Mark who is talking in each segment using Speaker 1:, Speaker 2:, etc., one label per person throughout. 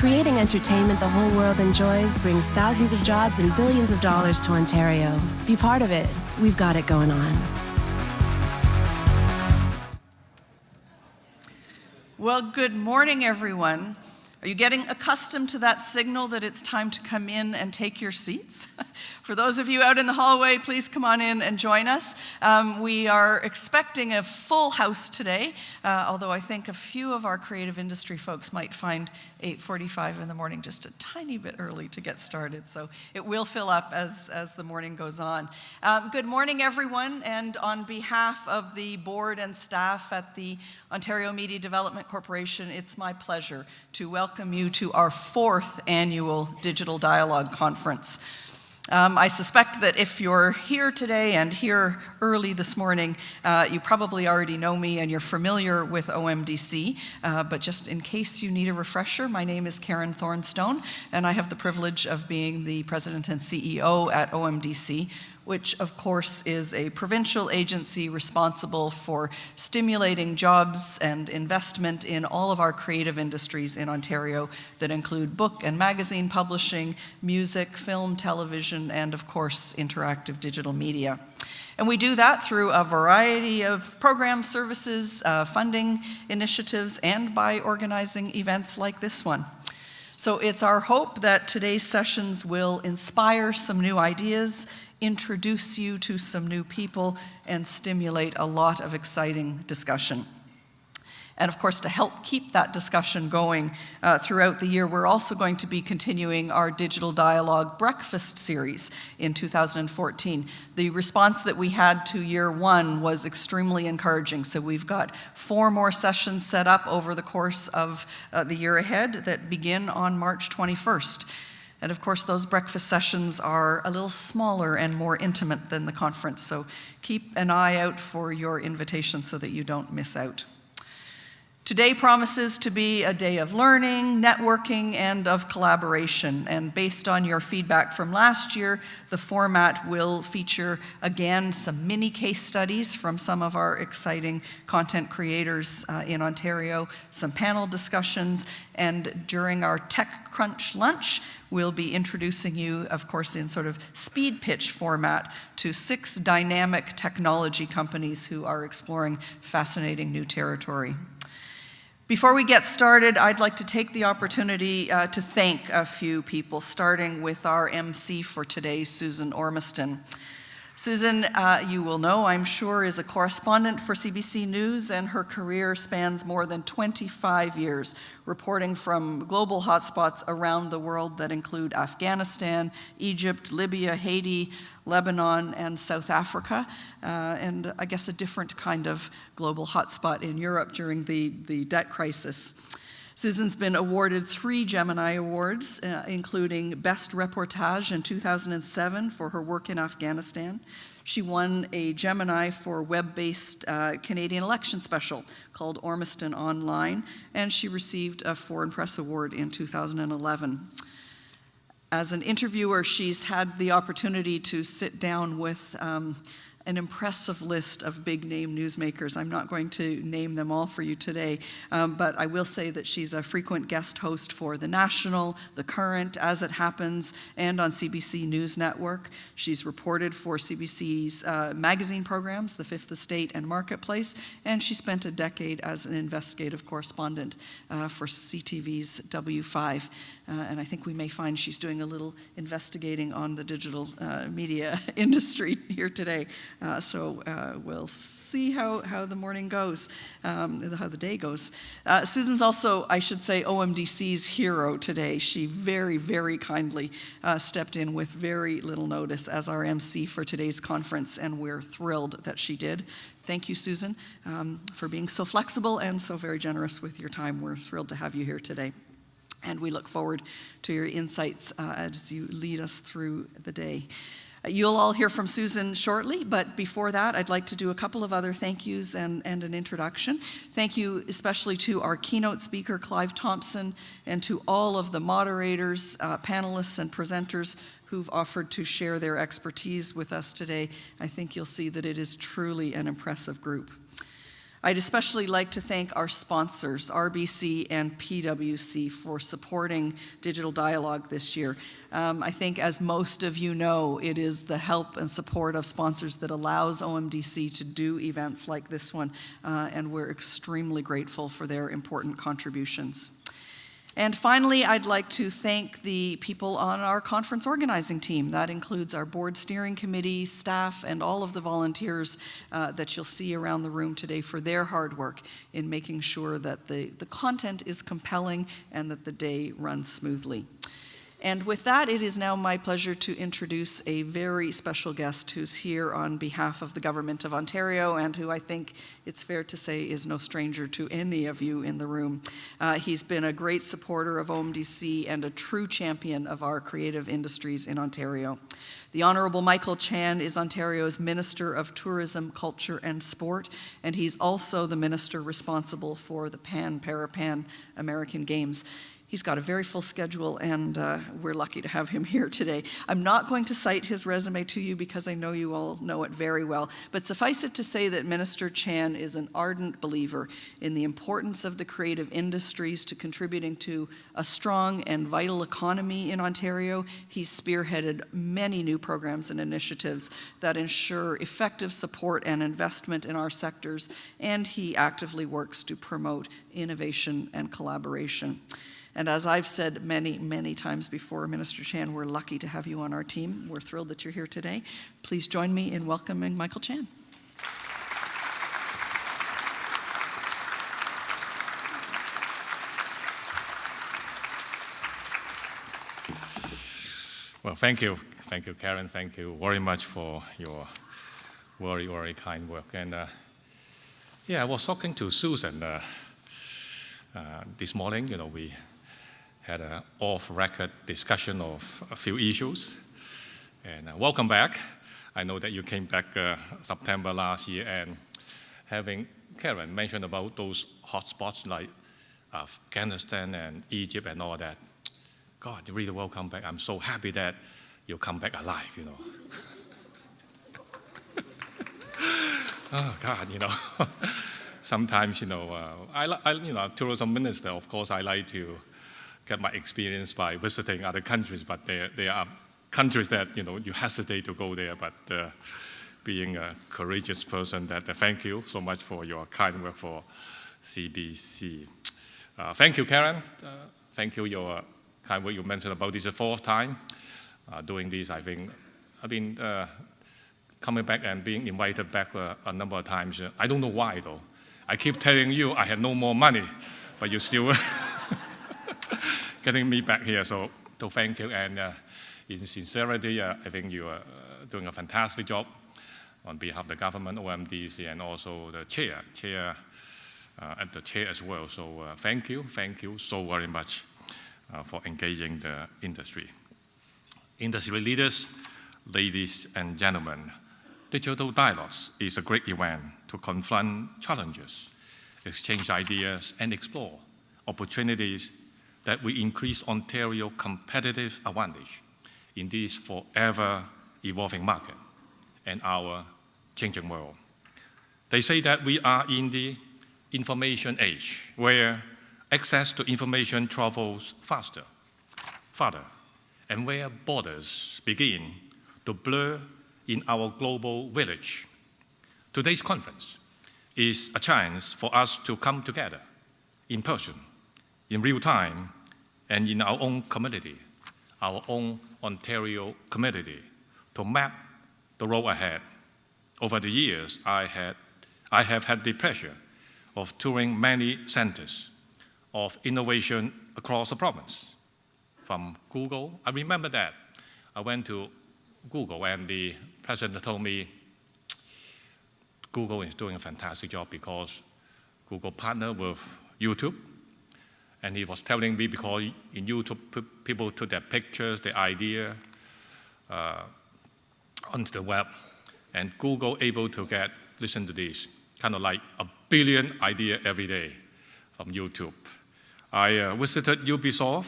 Speaker 1: Creating entertainment the whole world enjoys brings thousands of jobs and billions of dollars to Ontario. Be part of it. We've got it going on.
Speaker 2: Well, good morning, everyone. Are you getting accustomed to that signal that it's time to come in and take your seats? For those of you out in the hallway, please come on in and join us. We are expecting a full house today, although I think a few of our creative industry folks might find 8:45 in the morning just a tiny bit early to get started. So it will fill up as the morning goes on. Good morning, everyone. And on behalf of the board and staff at the Ontario Media Development Corporation, it's my pleasure to welcome you to our 4th annual Digital Dialogue Conference. I suspect that if you're here today and here early this morning, you probably already know me and you're familiar with OMDC, but just in case you need a refresher, my name is Karen Thornstone, and I have the privilege of being the President and CEO at OMDC, which of course is a provincial agency responsible for stimulating jobs and investment in all of our creative industries in Ontario that include book and magazine publishing, music, film, television, and of course interactive digital media. And we do that through a variety of programs, services, funding initiatives, and by organizing events like this one. So it's our hope that today's sessions will inspire some new ideas, introduce you to some new people, and stimulate a lot of exciting discussion. And of course, to help keep that discussion going throughout the year, we're also going to be continuing our Digital Dialogue Breakfast series in 2014. The response that we had to year 1 was extremely encouraging. So we've got 4 more sessions set up over the course of the year ahead that begin on March 21st. And of course, those breakfast sessions are a little smaller and more intimate than the conference, so keep an eye out for your invitation so that you don't miss out. Today promises to be a day of learning, networking, and of collaboration. And based on your feedback from last year, the format will feature, again, some mini case studies from some of our exciting content creators in Ontario, some panel discussions, and during our Tech Crunch lunch, we'll be introducing you, of course, in sort of speed pitch format to 6 dynamic technology companies who are exploring fascinating new territory. Before we get started, I'd like to take the opportunity to thank a few people, starting with our MC for today, Susan Ormiston. Susan, you will know, I'm sure, is a correspondent for CBC News, and her career spans more than 25 years, reporting from global hotspots around the world that include Afghanistan, Egypt, Libya, Haiti, Lebanon, and South Africa, and I guess a different kind of global hotspot in Europe during the debt crisis. Susan's been awarded 3 Gemini Awards, including Best Reportage in 2007 for her work in Afghanistan. She won a Gemini for web-based Canadian election special called Ormiston Online, and she received a Foreign Press Award in 2011. As an interviewer, she's had the opportunity to sit down with an impressive list of big-name newsmakers. I'm not going to name them all for you today, but I will say that she's a frequent guest host for The National, The Current, As It Happens, and on CBC News Network. She's reported for CBC's magazine programs, The Fifth Estate and Marketplace, and she spent a decade as an investigative correspondent for CTV's W5. And I think we may find she's doing a little investigating on the digital media industry here today. So we'll see how the morning goes, how the day goes. Susan's also, I should say, OMDC's hero today. She very, very kindly stepped in with very little notice as our MC for today's conference, and we're thrilled that she did. Thank you, Susan, for being so flexible and so very generous with your time. We're thrilled to have you here today. And we look forward to your insights as you lead us through the day. You'll all hear from Susan shortly, but before that, I'd like to do a couple of other thank yous and an introduction. Thank you especially to our keynote speaker, Clive Thompson, and to all of the moderators, panelists, and presenters who've offered to share their expertise with us today. I think you'll see that it is truly an impressive group. I'd especially like to thank our sponsors, RBC and PwC, for supporting Digital Dialogue this year. I think, as most of you know, it is the help and support of sponsors that allows OMDC to do events like this one, and we're extremely grateful for their important contributions. And finally, I'd like to thank the people on our conference organizing team. That includes our board steering committee, staff, and all of the volunteers that you'll see around the room today for their hard work in making sure that the content is compelling and that the day runs smoothly. And with that, it is now my pleasure to introduce a very special guest who's here on behalf of the Government of Ontario and who I think it's fair to say is no stranger to any of you in the room. He's been a great supporter of OMDC and a true champion of our creative industries in Ontario. The Honourable Michael Chan is Ontario's Minister of Tourism, Culture and Sport, and he's also the minister responsible for the Pan-Para-Pan American Games. He's got a very full schedule, and we're lucky to have him here today. I'm not going to cite his resume to you because I know you all know it very well, but suffice it to say that Minister Chan is an ardent believer in the importance of the creative industries to contributing to a strong and vital economy in Ontario. He's spearheaded many new programs and initiatives that ensure effective support and investment in our sectors, and he actively works to promote innovation and collaboration. And as I've said many, many times before, Minister Chan, we're lucky to have you on our team. We're thrilled that you're here today. Please join me in welcoming Michael Chan.
Speaker 3: Well, thank you. Thank you, Karen. Thank you very much for your very, very kind work. And I was talking to Susan this morning. We had an off-record discussion of a few issues. And welcome back. I know that you came back September last year, and having Karen mention about those hotspots like Afghanistan and Egypt and all that. God, you're really welcome back. I'm so happy that you come back alive, Oh, God, Sometimes, tourism minister, of course, I like to get my experience by visiting other countries, but there are countries that, you hesitate to go there, but being a courageous person, thank you so much for your kind work for CBC. Thank you, Karen. Thank you, your kind work you mentioned about this is the fourth time doing this. I think I've been coming back and being invited back a number of times. I don't know why, though. I keep telling you I had no more money, but you're still getting me back here. So thank you. And in sincerity, I think you are doing a fantastic job on behalf of the government, OMDC, and also the chair at the chair as well. So thank you so very much for engaging the industry. Industry leaders, ladies and gentlemen, Digital Dialogues is a great event to confront challenges, exchange ideas, and explore opportunities that will increase Ontario's competitive advantage in this forever evolving market and our changing world. They say that we are in the information age where access to information travels faster, farther, and where borders begin to blur in our global village. Today's conference is a chance for us to come together in person, in real time, and in our own community, our own Ontario community, to map the road ahead. Over the years, I have had the pleasure of touring many centers of innovation across the province. From Google, I remember that. I went to Google and the president told me Google is doing a fantastic job because Google partnered with YouTube. And he was telling me because in YouTube, people put their pictures, their idea onto the web. And Google able to get, listen to this, kind of like 1 billion ideas every day from YouTube. I visited Ubisoft.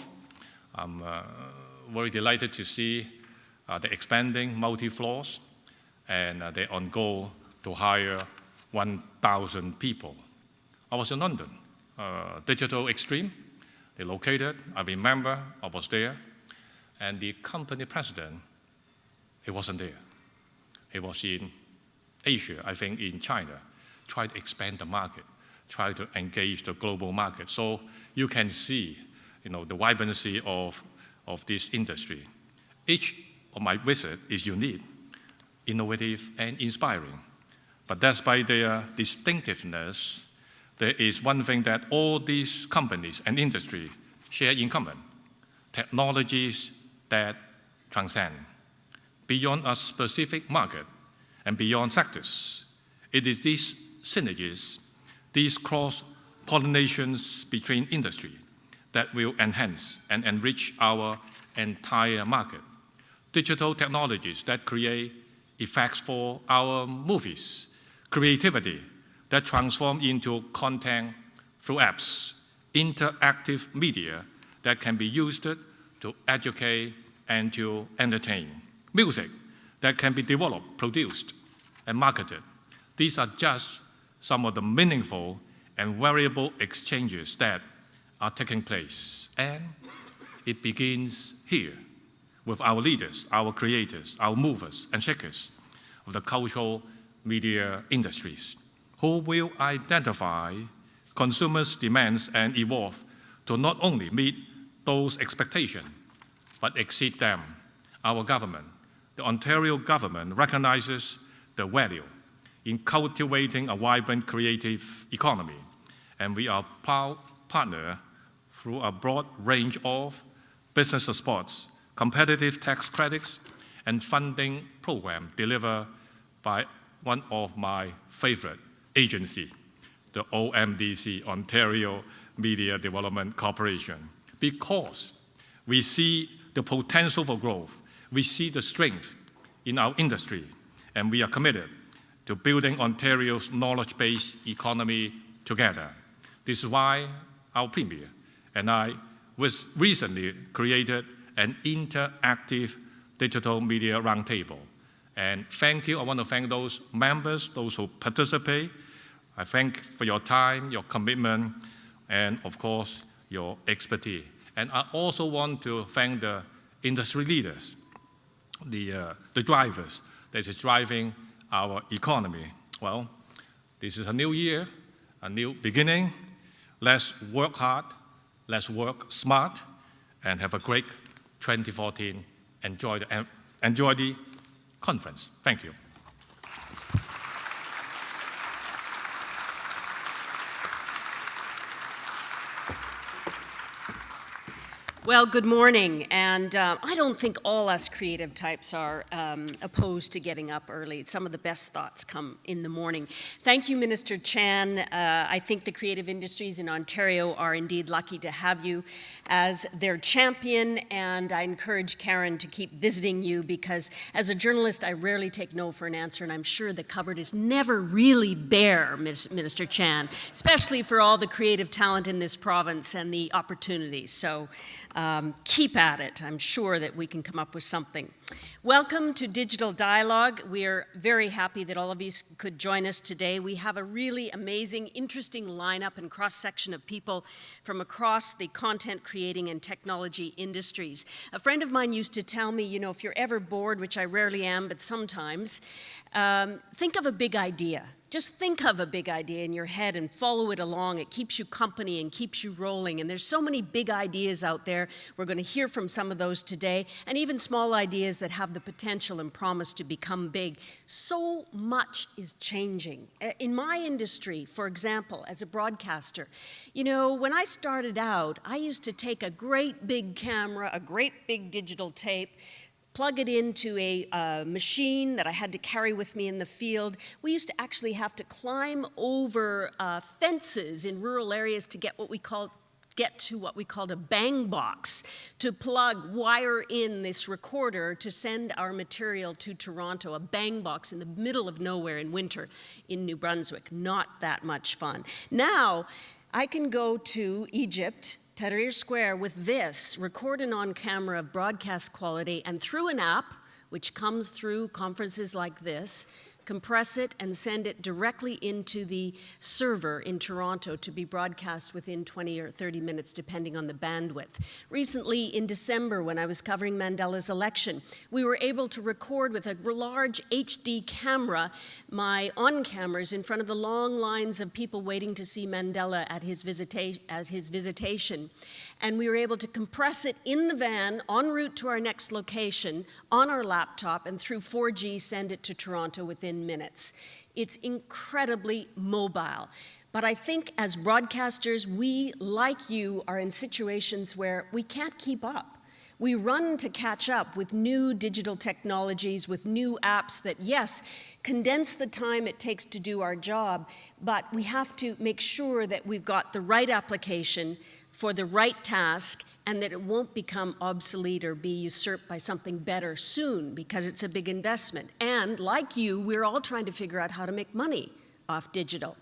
Speaker 3: I'm very delighted to see the expanding multi-floors, and they're on goal to hire 1,000 people. I was in London, Digital Extreme. They located, I remember, I was there, and the company president, he wasn't there. He was in Asia, I think in China, trying to expand the market, try to engage the global market. So you can see, the vibrancy of this industry. Each of my visit is unique, innovative, and inspiring. But despite their distinctiveness, there is one thing that all these companies and industry share in common: technologies that transcend beyond a specific market and beyond sectors. It is these synergies, these cross-pollinations between industry that will enhance and enrich our entire market. Digital technologies that create effects for our movies, creativity that transform into content through apps, interactive media that can be used to educate and to entertain, music that can be developed, produced, and marketed. These are just some of the meaningful and variable exchanges that are taking place. And it begins here with our leaders, our creators, our movers and shakers of the cultural media industries, who will identify consumers' demands and evolve to not only meet those expectations, but exceed them. Our government, the Ontario government, recognizes the value in cultivating a vibrant creative economy, and we are proud partner through a broad range of business supports, competitive tax credits, and funding programs delivered by one of my favorite agencies, the OMDC, Ontario Media Development Corporation. Because we see the potential for growth, we see the strength in our industry, and we are committed to building Ontario's knowledge-based economy together. This is why our Premier and I recently created an interactive digital media roundtable. And thank you, I want to thank those members, those who participate. I thank for your time, your commitment, and of course, your expertise. And I also want to thank the industry leaders, the drivers that is driving our economy. Well, this is a new year, a new beginning. Let's work hard, let's work smart, and have a great 2014. Enjoy the conference. Thank you.
Speaker 4: Well, good morning, and I don't think all us creative types are opposed to getting up early. Some of the best thoughts come in the morning. Thank you, Minister Chan. I think the creative industries in Ontario are indeed lucky to have you as their champion, and I encourage Karen to keep visiting you because as a journalist, I rarely take no for an answer, and I'm sure the cupboard is never really bare, Minister Chan, especially for all the creative talent in this province and the opportunities. So keep at it. I'm sure that we can come up with something. Welcome to Digital Dialogue. We're very happy that all of you could join us today. We have a really amazing, interesting lineup and cross-section of people from across the content creating and technology industries. A friend of mine used to tell me, if you're ever bored, which I rarely am, but sometimes, think of a big idea. Just think of a big idea in your head and follow it along. It keeps you company and keeps you rolling. And there's so many big ideas out there. We're going to hear from some of those today, and even small ideas that have the potential and promise to become big. So much is changing. In my industry, for example, as a broadcaster, when I started out, I used to take a great big camera, a great big digital tape, plug it into a machine that I had to carry with me in the field. We used to actually have to climb over fences in rural areas to get to what we called a bang box, to wire in this recorder to send our material to Toronto, a bang box in the middle of nowhere in winter in New Brunswick. Not that much fun. Now, I can go to Egypt, Tahrir Square, with this, record an on-camera broadcast quality, and through an app, which comes through conferences like this, compress it, and send it directly into the server in Toronto to be broadcast within 20 or 30 minutes, depending on the bandwidth. Recently, in December, when I was covering Mandela's election, we were able to record with a large HD camera my on-cameras in front of the long lines of people waiting to see Mandela at his visitation. And we were able to compress it in the van, en route to our next location, on our laptop, and through 4G send it to Toronto within minutes. It's incredibly mobile. But I think as broadcasters, we, like you, are in situations where we can't keep up. We run to catch up with new digital technologies, with new apps that, yes, condense the time it takes to do our job, but we have to make sure that we've got the right application for the right task, and that it won't become obsolete or be usurped by something better soon, because it's a big investment. And like you, we're all trying to figure out how to make money off digital,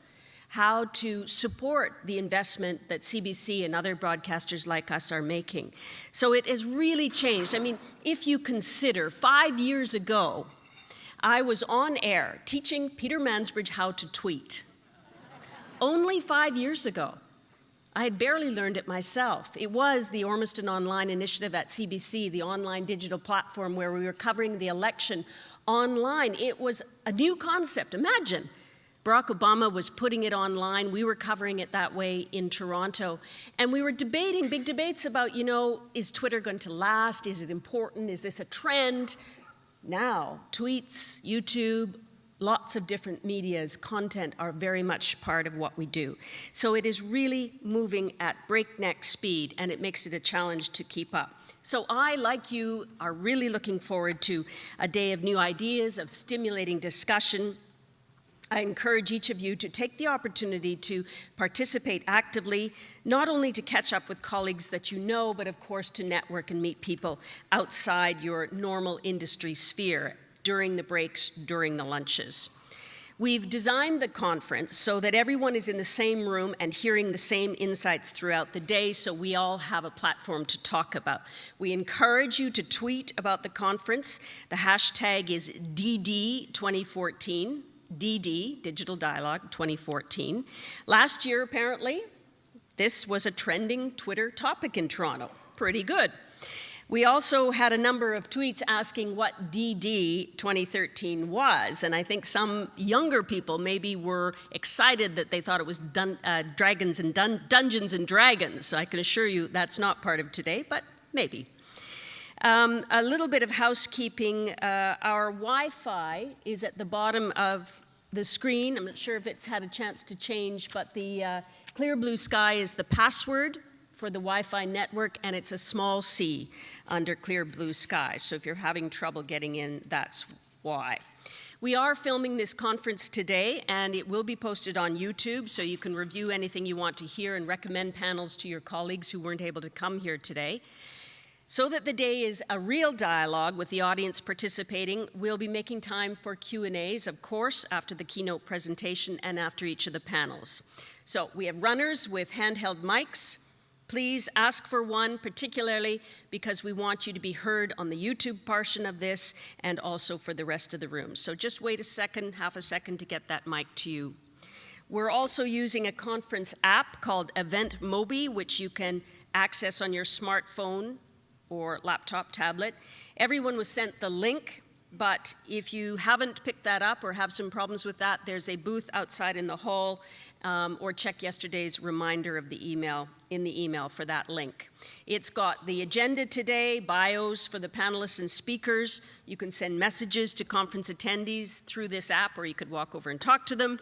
Speaker 4: how to support the investment that CBC and other broadcasters like us are making. So it has really changed. I mean, if you consider 5 years ago, I was on air teaching Peter Mansbridge how to tweet. Only 5 years ago. I had barely learned it myself. It was the Ormiston Online Initiative at CBC, the online digital platform where we were covering the election online. It was a new concept. Imagine, Barack Obama was putting it online. We were covering it that way in Toronto. And we were debating big debates about, you know, is Twitter going to last? Is it important? Is this a trend? Now, tweets, YouTube, lots of different media's content are very much part of what we do. So it is really moving at breakneck speed, and it makes it a challenge to keep up. So I, like you, are really looking forward to a day of new ideas, of stimulating discussion. I encourage each of you to take the opportunity to participate actively, not only to catch up with colleagues that you know, but of course to network and meet people outside your normal industry sphere, during the breaks, during the lunches. We've designed the conference so that everyone is in the same room and hearing the same insights throughout the day, so we all have a platform to talk about. We encourage you to tweet about the conference. The hashtag is DD2014, DD, DigitalDialogue2014. Last year, apparently, this was a trending Twitter topic in Toronto. Pretty good. We also had a number of tweets asking what DD 2013 was, and I think some younger people maybe were excited that they thought it was Dragons and Dungeons and Dragons. So I can assure you that's not part of today, but maybe. A little bit of housekeeping. Our Wi-Fi is at the bottom of the screen. I'm not sure if it's had a chance to change, but the clear blue sky is the password for the Wi-Fi network, and it's a small c under clear blue sky. So if you're having trouble getting in, that's why. We are filming this conference today, and it will be posted on YouTube, so you can review anything you want to hear and recommend panels to your colleagues who weren't able to come here today. So that the day is a real dialogue with the audience participating, we'll be making time for Q&As, of course, after the keynote presentation and after each of the panels. So we have runners with handheld mics. Please ask for one, particularly because we want you to be heard on the YouTube portion of this and also for the rest of the room. So just wait a second, half a second to get that mic to you. We're also using a conference app called Event Mobi, which you can access on your smartphone or laptop, tablet. Everyone was sent the link, but if you haven't picked that up or have some problems with that, there's a booth outside in the hall, or check yesterday's reminder of the email, in the email for that link. It's got the agenda today, bios for the panelists and speakers. You can send messages to conference attendees through this app, or you could walk over and talk to them.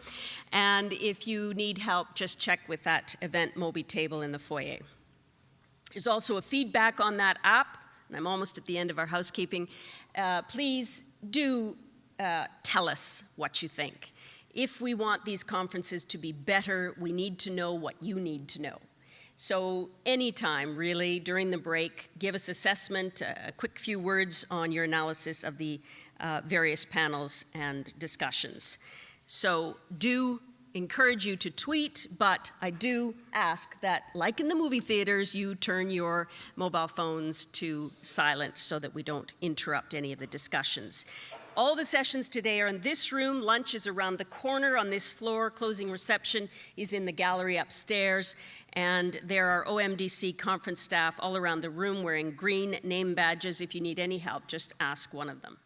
Speaker 4: And if you need help, just check with that Event Mobi table in the foyer. There's also a feedback on that app, and I'm almost at the end of our housekeeping. Please do tell us what you think. If we want these conferences to be better, we need to know what you need to know. So anytime, really, during the break, give us assessment, a quick few words on your analysis of the various panels and discussions. So do encourage you to tweet, but I do ask that, like in the movie theaters, you turn your mobile phones to silent so that we don't interrupt any of the discussions. All the sessions today are in this room. Lunch is around the corner on this floor. Closing reception is in the gallery upstairs. And there are OMDC conference staff all around the room wearing green name badges. If you need any help, just ask one of them.